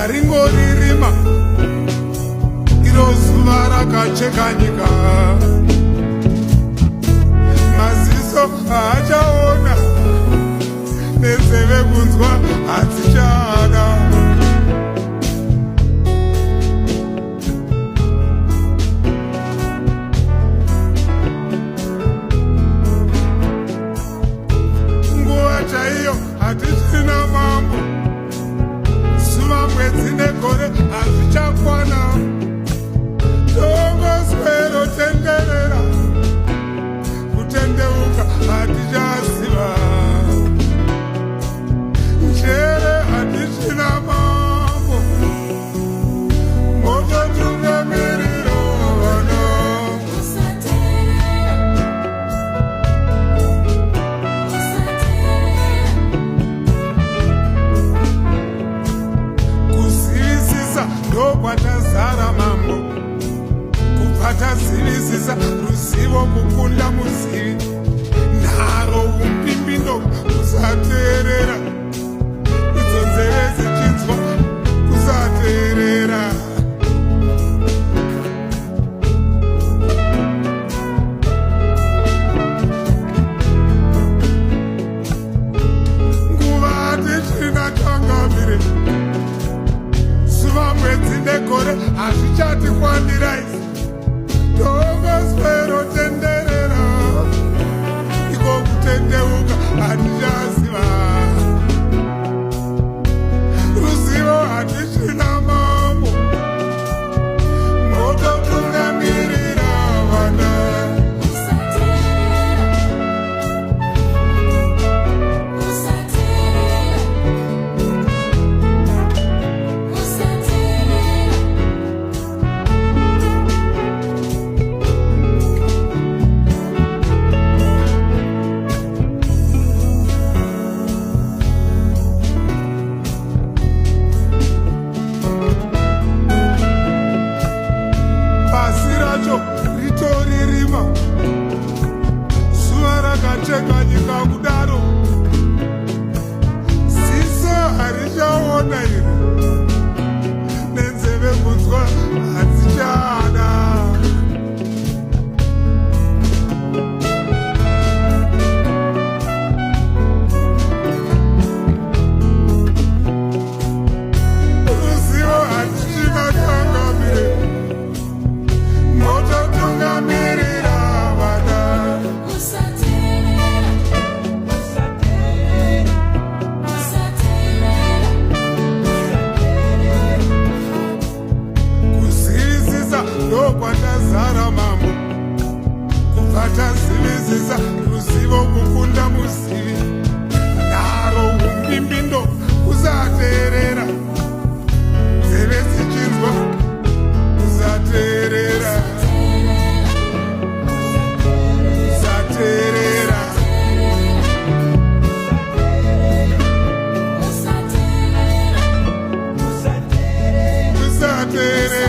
Ringoririma iro zuva rakacheka nyika, maziso haachaona nenzeve kunzwa hadzichada. Nguva chaiyo hatichina mambo, mwedzi negore hazvichakwana, tongoswero tenderera kutendeuka hatichaziva, njere hatichina mambo, mototungamiriro vana ndokwatazara mambo, kubva tazivisisa ruzivo kukunda muzivi, nharo umpimbindo kusateerera, idzo nzeve zichinzwa kusateerera. Nguva hatichina tangamire, mwedzi negore hazvichati kwandirai, tongoswero tenderera iko kutendeuka hatichaziva, ruzivo hatichina mambo, mototungamirira vana ritoririma, zuva rakacheka nyika kudaro, ziso harichaona iri nenzeve kunzwa hadzichada. Ruzivo hatichina tangamire, mototungamirira vana kuzivisisa ndokwatazara mambo, kubva tazivisisa ruzivo kukunda muzivi, nharo umpimbindo kusateerera, nzeve zichinzwa kusateerera. Kusateerera